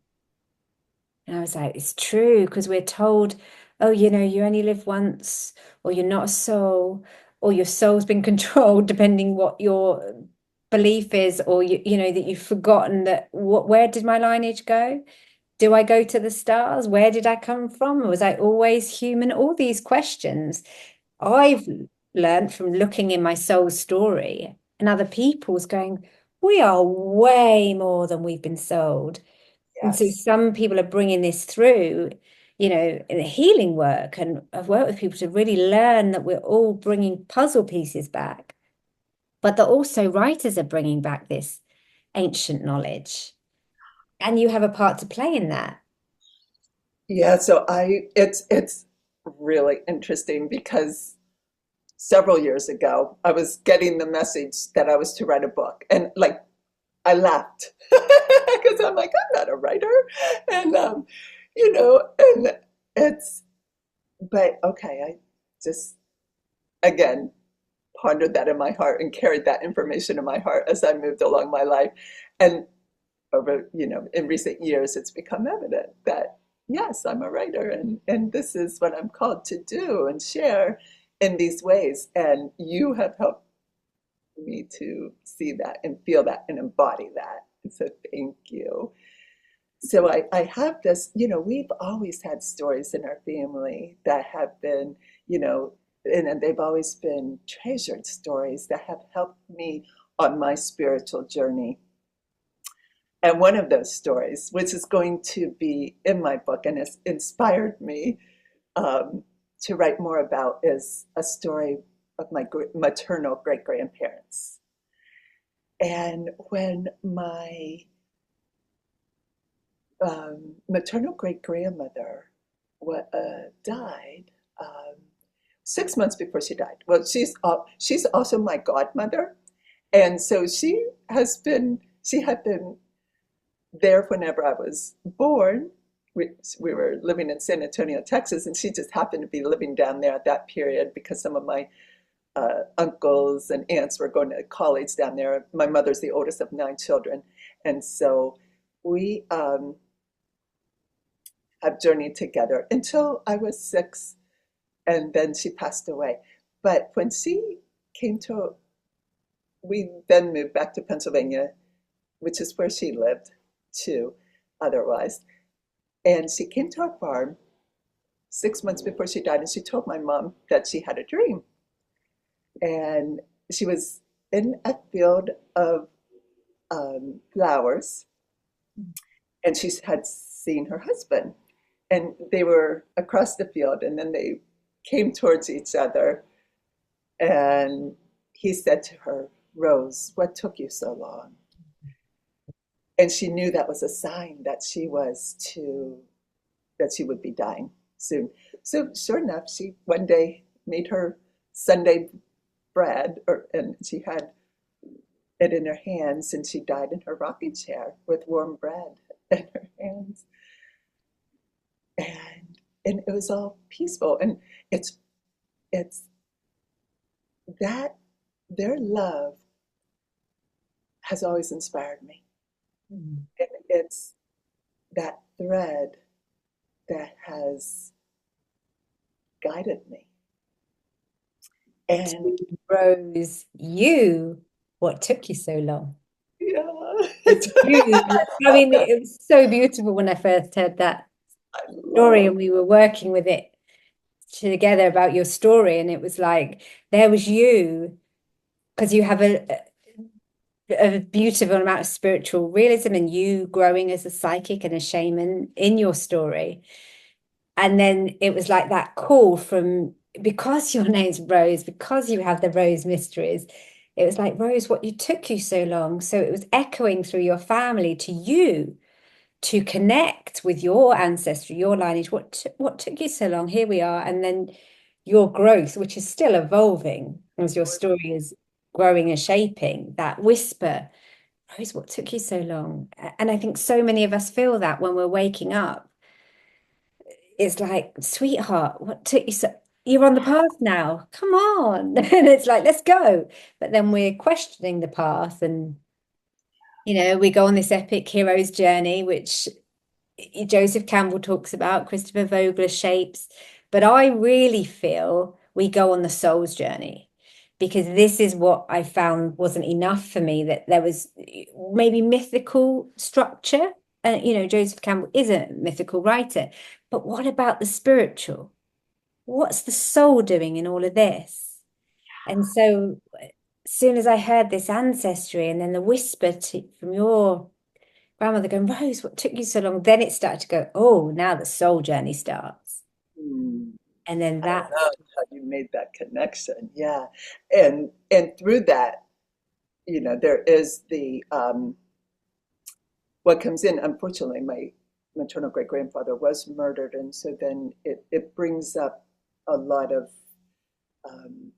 And I was like, it's true, because we're told, oh, you only live once, or you're not a soul, or your soul's been controlled, depending what your belief is, or that you've forgotten that where did my lineage go? Do I go to the stars? Where did I come from? Was I always human? All these questions I've learned from looking in my soul story and other people's going, we are way more than we've been sold. And so Yes. some people are bringing this through, in the healing work. And I've worked with people to really learn that we're all bringing puzzle pieces back, but that also writers are bringing back this ancient knowledge. And you have a part to play in that. Yeah, so it's really interesting because several years ago I was getting the message that I was to write a book, and like I laughed because I'm like, I'm not a writer. And and it's but okay, I just again pondered that in my heart and carried that information in my heart as I moved along my life. And over, in recent years, it's become evident that yes, I'm a writer, and this is what I'm called to do and share in these ways. And you have helped me to see that and feel that and embody that. So thank you. So I have this, we've always had stories in our family that have been, and they've always been treasured stories that have helped me on my spiritual journey. And one of those stories, which is going to be in my book and has inspired me to write more about, is a story of my maternal great grandparents. And when my maternal great grandmother died, 6 months before she died. Well, she's also my godmother, and so she had been there whenever I was born. We were living in San Antonio, Texas, and she just happened to be living down there at that period because some of my uncles and aunts were going to college down there. My mother's the oldest of 9 children, and so we have journeyed together until I was 6, and then she passed away. But when she came to, we then moved back to Pennsylvania, which is where she lived too, otherwise. And she came to our farm 6 months before she died, and she told my mom that she had a dream. And she was in a field of flowers, and she had seen her husband. And they were across the field, and then they came towards each other. And he said to her, Rose, what took you so long? And she knew that was a sign that she would be dying soon. So sure enough, she one day made her Sunday bread, and she had it in her hands, and she died in her rocking chair with warm bread in her hands. And it was all peaceful. And it's that their love has always inspired me. Mm. And it's that thread that has guided me. And Rose, what took you so long? yeah, I mean, it was so beautiful when I first heard that I story love, and we were working with it together about your story. And it was like, there was you, because you have a beautiful amount of spiritual realism and you growing as a psychic and a shaman in your story. And then it was like that call from, because your name's Rose, because you have the Rose mysteries, it was like, Rose, what you took you so long. So it was echoing through your family to you to connect with your ancestry, your lineage. What took you so long? Here we are. And then your growth, which is still evolving as your story is growing and shaping, that whisper, Rose, what took you so long? And I think so many of us feel that when we're waking up. It's like, sweetheart, what took you so? You're on the path now. Come on. And it's like, let's go. But then we're questioning the path and we go on this epic hero's journey, which Joseph Campbell talks about, Christopher Vogler shapes. But I really feel we go on the soul's journey because this is what I found wasn't enough for me, that there was maybe mythical structure Joseph Campbell is a mythical writer, but what about the spiritual? What's the soul doing in all of this? And so, as soon as I heard this ancestry and then the whisper from your grandmother going, Rose, what took you so long? Then it started to go, oh, now the soul journey starts. Hmm. And then I that's, love how you made that connection. Yeah. And through that, there is the what comes in. Unfortunately, my maternal great grandfather was murdered, and so then it brings up a lot of um,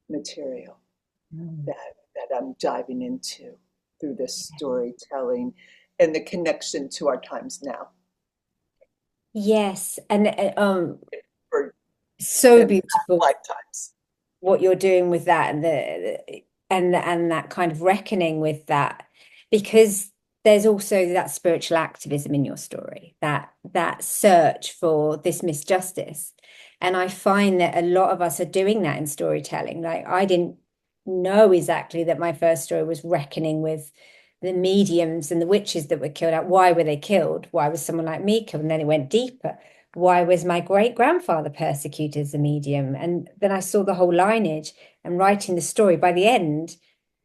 material Mm. that I'm diving into through this storytelling and the connection to our times now Yes. And for so and beautiful lifetimes. what you're doing with that and and that kind of reckoning with that, because there's also that spiritual activism in your story, that search for this misjustice. And I find that a lot of us are doing that in storytelling. Like, I didn't know exactly that my first story was reckoning with the mediums and the witches that were killed out. Why were they killed? Why was someone like me killed? And then it went deeper. Why was my great grandfather persecuted as a medium? And then I saw the whole lineage and writing the story. By the end,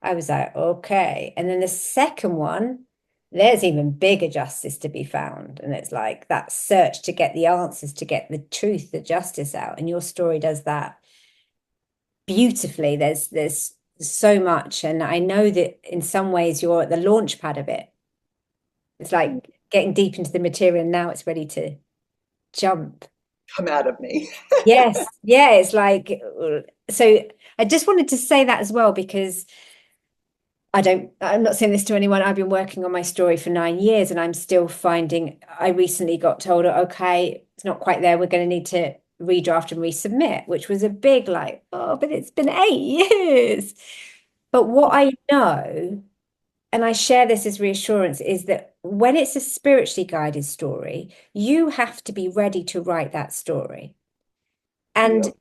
I was like, okay. And then the second one, there's even bigger justice to be found. And it's like that search to get the answers, to get the truth, the justice out. And your story does that beautifully. There's so much. And I know that in some ways you're at the launch pad of it. It's like getting deep into the material and now it's ready to jump. Come out of me. Yes, yeah, it's like so I just wanted to say that as well, because I'm not saying this to anyone. I've been working on my story for 9 years and I'm still finding, I recently got told, okay, it's not quite there. We're going to need to redraft and resubmit, which was a big like, oh, but it's been 8 years. But what I know, and I share this as reassurance, is that when it's a spiritually guided story, you have to be ready to write that story. And Yep.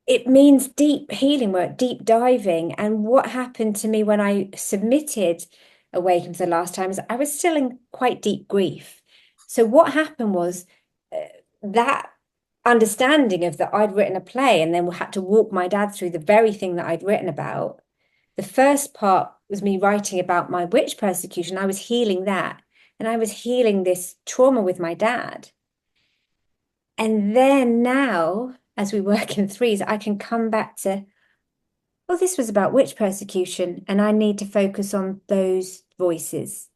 it means deep healing work, deep diving. And what happened to me when I submitted Awaken for the last time is I was still in quite deep grief. So what happened was uh, that understanding of that I'd written a play and then had to walk my dad through the very thing that I'd written about. The first part was me writing about my witch persecution. I was healing that. And I was healing this trauma with my dad. And then now, as we work in threes, I can come back to, well, this was about witch persecution, and I need to focus on those voices.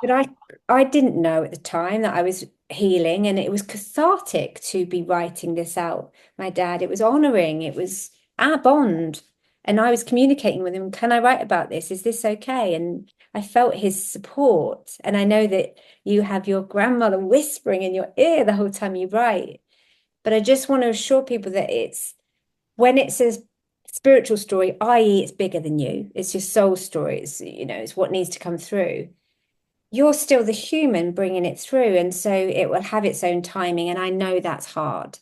But I didn't know at the time that I was healing, and it was cathartic to be writing this out. My dad, it was honoring, it was our bond. And I was communicating with him, can I write about this? Is this okay? And I felt his support. And I know that you have your grandmother whispering in your ear the whole time you write. But I just want to assure people that it's when it's a spiritual story, i.e., it's bigger than you, it's your soul story, it's what needs to come through. You're still the human bringing it through. And so it will have its own timing. And I know that's hard.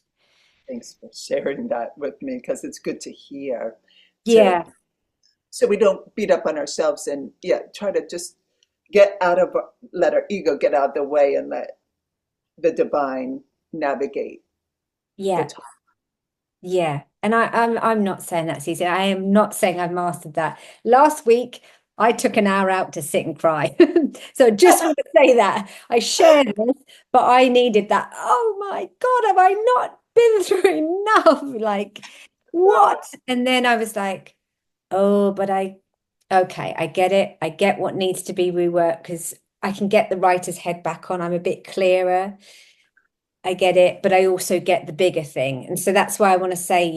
Thanks for sharing that with me because it's good to hear. To Yeah. so we don't beat up on ourselves and yeah, try to just let our ego get out of the way and let the divine navigate the Yeah. time. Yeah. And I'm not saying that's easy. I am not saying I've mastered that. Last week, I took an hour out to sit and cry. So I just want to say that. I shared this, but I needed that. Oh my God, have I not been through enough? Like, what? And then I was like, oh, but okay, I get it. I get what needs to be reworked because I can get the writer's head back on. I'm a bit clearer. I get it, but I also get the bigger thing. And so that's why I want to say,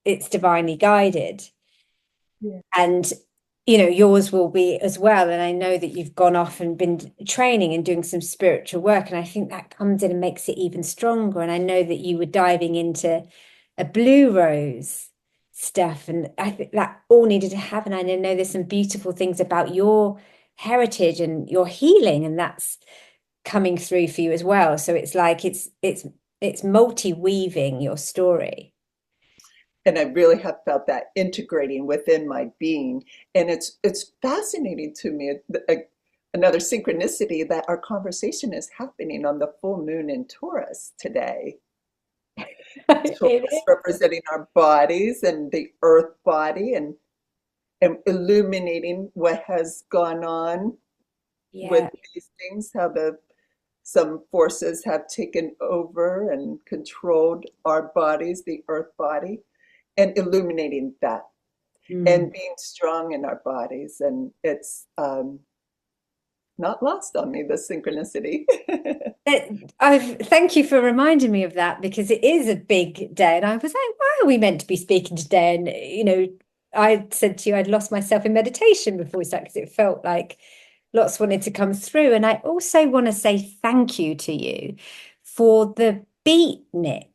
it's divinely guided. Yeah. And, yours will be as well. And I know that you've gone off and been training and doing some spiritual work. And I think that comes in and makes it even stronger. And I know that you were diving into a blue rose stuff. And I think that all needed to happen. And I know there's some beautiful things about your heritage and your healing. And that's coming through for you as well. So it's like it's multi-weaving your story. And I really have felt that integrating within my being. And it's fascinating to me. another synchronicity that our conversation is happening on the full moon in Taurus today. It Taurus is. representing our bodies and the earth body, and illuminating what has gone on with Yeah. these things, how some forces have taken over and controlled our bodies, the earth body, and illuminating that and Mm. being strong in our bodies. And it's not lost on me, the synchronicity. Thank you for reminding me of that because it is a big day. And I was like, why are we meant to be speaking today? And, I said to you, I'd lost myself in meditation before we started because it felt like lots wanted to come through. And I also want to say thank you to you for the beatnik.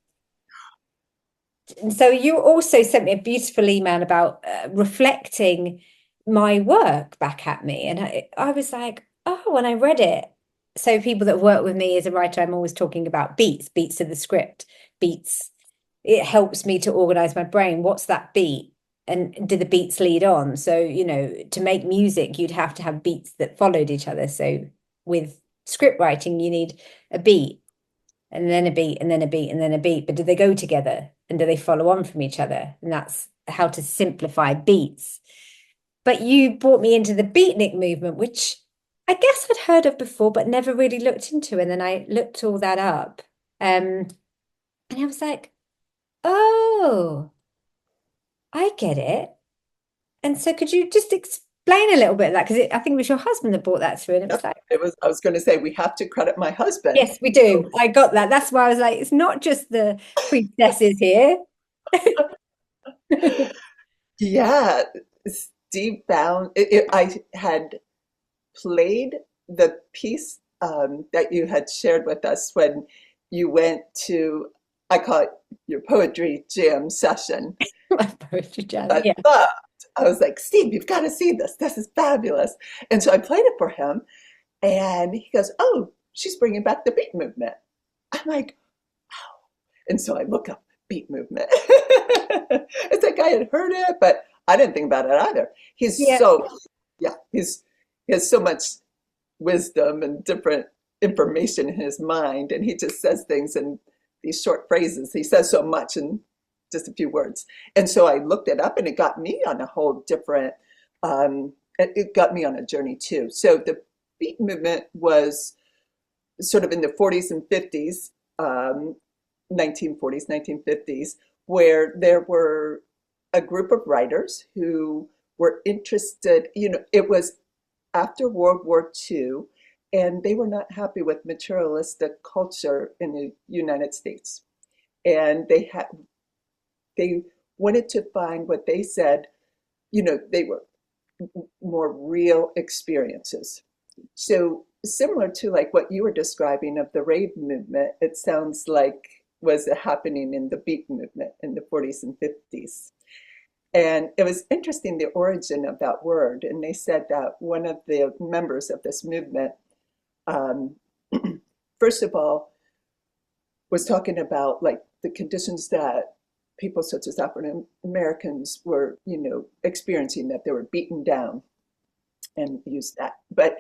And so you also sent me a beautiful email about reflecting my work back at me. And I was like, oh, when I read it, so people that work with me as a writer, I'm always talking about beats, beats of the script, beats. It helps me to organize my brain. What's that beat? And do the beats lead on? So, to make music, you'd have to have beats that followed each other. So with script writing, you need a beat and then a beat and then a beat and then a beat, but do they go together and do they follow on from each other? And that's how to simplify beats. But you brought me into the beatnik movement, which I guess I'd heard of before but never really looked into. And then I looked all that up, and I was like, oh, I get it. And so could you just explain a little bit of that, because I think it was your husband that brought that through, and it was Yep, like, I was going to say we have to credit my husband. yes, we do. I got that. That's why I was like, it's not just the priestesses here. Yeah, Steve found I had played the piece that you had shared with us when you went to, I call it your poetry jam session. My poetry jam. I Yeah. loved. I was like, Steve, you've got to see this. This is fabulous. And so I played it for him, and he goes, "Oh, she's bringing back the beat movement." I'm like, and so I look up beat movement. It's like I had heard it, but I didn't think about it either. He's Yeah. so, yeah, he has so much wisdom and different information in his mind, and he just says things in these short phrases. He says so much in just a few words. And so I looked it up, and it got me on a whole different, it got me on a journey too. So the beat movement was sort of in the 40s and 50s, 1940s, 1950s, where there were a group of writers who were interested, it was after World War II, and they were not happy with materialistic culture in the United States. And they wanted to find what they said, they were more real experiences. So similar to like what you were describing of the rave movement, it sounds like was happening in the beat movement in the 40s and 50s. And it was interesting the origin of that word. And they said that one of the members of this movement, um, first of all, was talking about like the conditions that people such as African Americans were, experiencing, that they were beaten down, and used that. But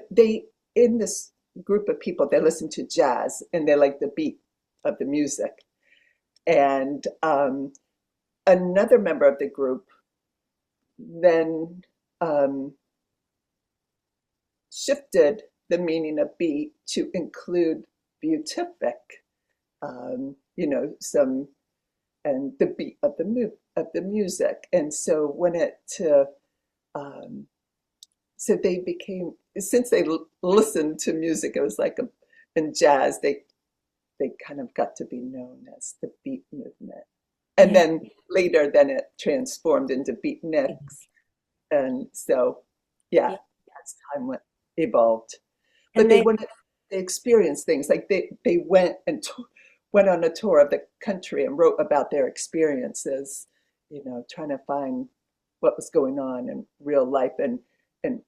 they, in this group of people, they listen to jazz and they like the beat of the music. And another member of the group then shifted the meaning of beat to include beatific, some, and the beat of the music. And so when um, so they became, since they listened to music, it was like in jazz, they kind of got to be known as the beat movement. And Yeah. then later, then it transformed into beatniks. And so, yeah, Yeah. as time evolved. But And they they, wanted to experience things. Like they went and went on a tour of the country and wrote about their experiences, trying to find what was going on in real life, and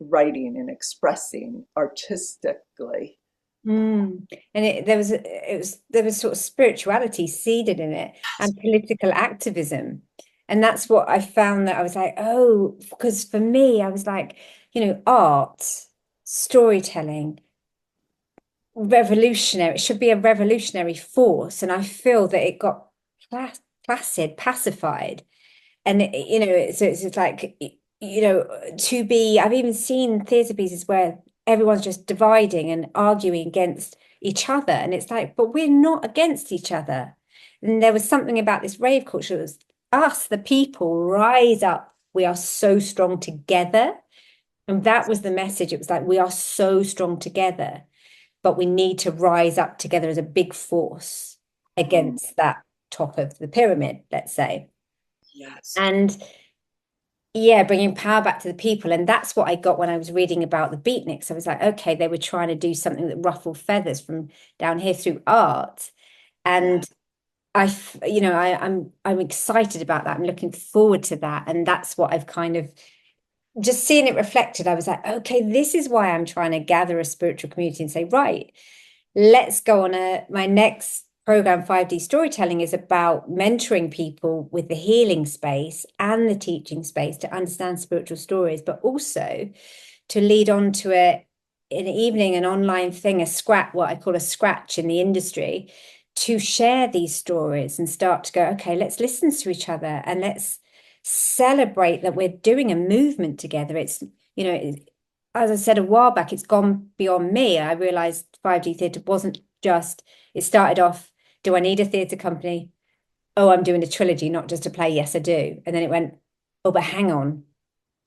writing and expressing artistically. and there was sort of spirituality seeded in it and political activism. And that's what I found, that I was like, oh, because for me, I was like, art. storytelling revolutionary. It should be a revolutionary force. And I feel that it got placid, pacified. And, so it's just like, I've even seen theatre pieces where everyone's just dividing and arguing against each other. And it's like, but we're not against each other. And there was something about this rave culture that was us, the people, rise up. We are so strong together. And that was the message. It was like, we are so strong together, but we need to rise up together as a big force Mm, against that top of the pyramid, let's say. yes. And yeah, bringing power back to the people. And that's what I got when I was reading about the beatniks. I was like, okay, they were trying to do something that ruffled feathers from down here through art. Yeah. And I'm excited about that. I'm looking forward to that. And that's what I've kind of just seeing it reflected. I was like, okay, this is why I'm trying to gather a spiritual community and say, right, let's go on my next program, 5D storytelling, is about mentoring people with the healing space and the teaching space to understand spiritual stories, but also to lead on to an evening, an online thing, what I call a scratch in the industry, to share these stories and start to go, okay, let's listen to each other and let's celebrate that we're doing a movement together. It's, as I said a while back, it's gone beyond me. I realized 5D theatre wasn't just, it started off, do I need a theatre company? Oh, I'm doing a trilogy, not just a play. Yes, I do. And then it went, oh, but hang on,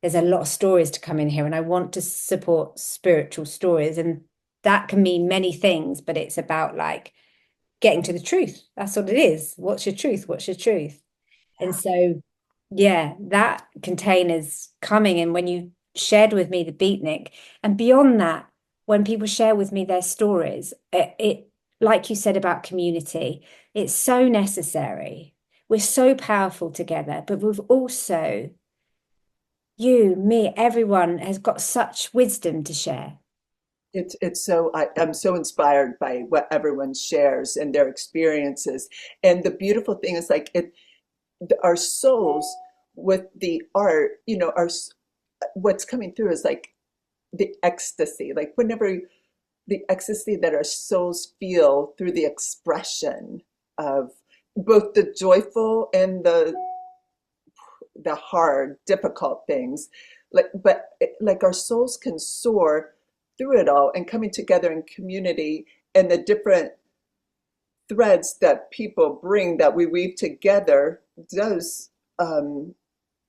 there's a lot of stories to come in here, and I want to support spiritual stories. And that can mean many things, but it's about like getting to the truth. That's what it is. What's your truth? What's your truth? And so, yeah, that container's coming. And when you shared with me the beatnik, and beyond that, when people share with me their stories, like you said about community, it's so necessary. We're so powerful together, but we've also, you, me, everyone has got such wisdom to share. It's so I'm so inspired by what everyone shares and their experiences. And the beautiful thing is like our souls with the art, what's coming through is like the ecstasy, like whenever the ecstasy that our souls feel through the expression of both the joyful and the hard, difficult things. Like our souls can soar through it all and coming together in community and the different threads that people bring that we weave together does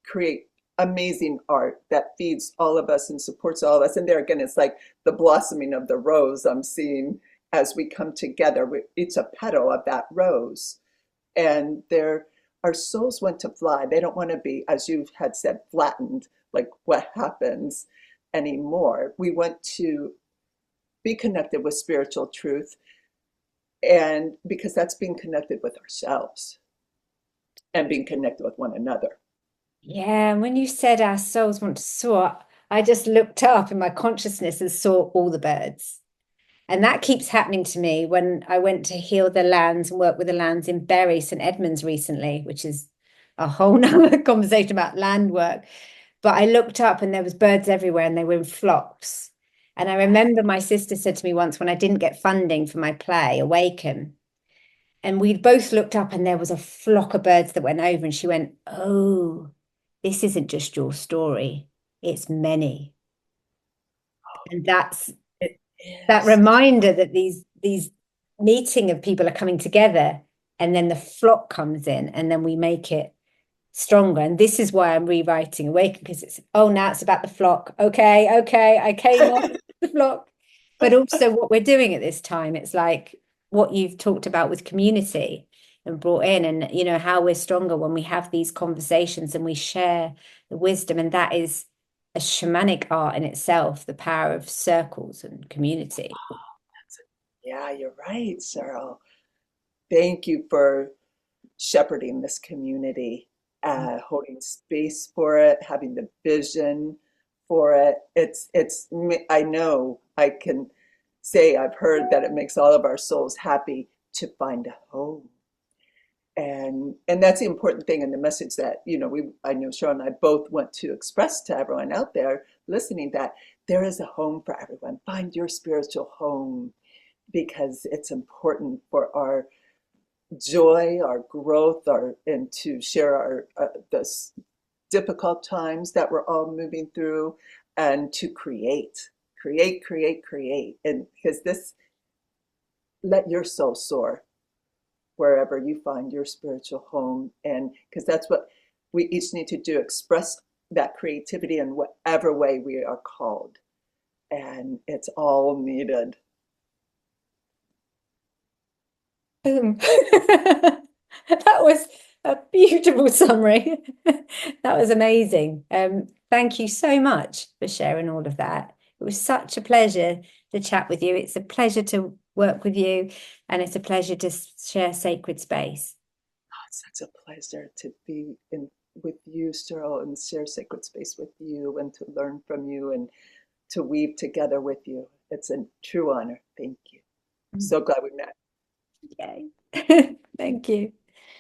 create amazing art that feeds all of us and supports all of us. And there again, it's like the blossoming of the rose I'm seeing as we come together. It's a petal of that rose. And our souls want to fly. They don't want to be, as you had said, flattened, like what happens anymore. We want to be connected with spiritual truth, and because that's being connected with ourselves and being connected with one another. Yeah, and when you said our souls want to soar, I just looked up in my consciousness and saw all the birds. And that keeps happening to me when I went to heal the lands and work with the lands in Bury, St. Edmunds recently, which is a whole nother conversation about land work. But I looked up and there was birds everywhere and they were in flocks. And I remember my sister said to me once when I didn't get funding for my play, Awaken, and we both looked up and there was a flock of birds that went over and she went, oh, this isn't just your story, it's many. And that's It that is. reminder that these meeting of people are coming together and then the flock comes in and then we make it stronger. And this is why I'm rewriting Awaken, because it's, oh, now it's about the flock. Okay, I came off the flock. But also what we're doing at this time, it's like what you've talked about with community and brought in, and how we're stronger when we have these conversations and we share the wisdom. And that is a shamanic art in itself, the power of circles and community. Yeah, you're right, Cheryl. Thank you for shepherding this community, holding space for it, having the vision for it. I know I can say I've heard that it makes all of our souls happy to find a home. And that's the important thing, and the message that I know Cheryl and I both want to express to everyone out there, listening that there is a home for everyone. Find your spiritual home because it's important for our joy, our growth, and to share our the difficult times that we're all moving through, and to create, and because this, let your soul soar wherever you find your spiritual home, and because that's what we each need to do, express that creativity in whatever way we are called, and it's all needed. Boom. That was a beautiful summary. That was amazing. Thank you so much for sharing all of that. It was such a pleasure to chat with you. It's a pleasure to work with you, and it's a pleasure to share sacred space. Oh, it's such a pleasure to be in with you, Cheryl, and share sacred space with you, and to learn from you, and to weave together with you. It's a true honor. Thank you. So glad we met. Yay. Thank you.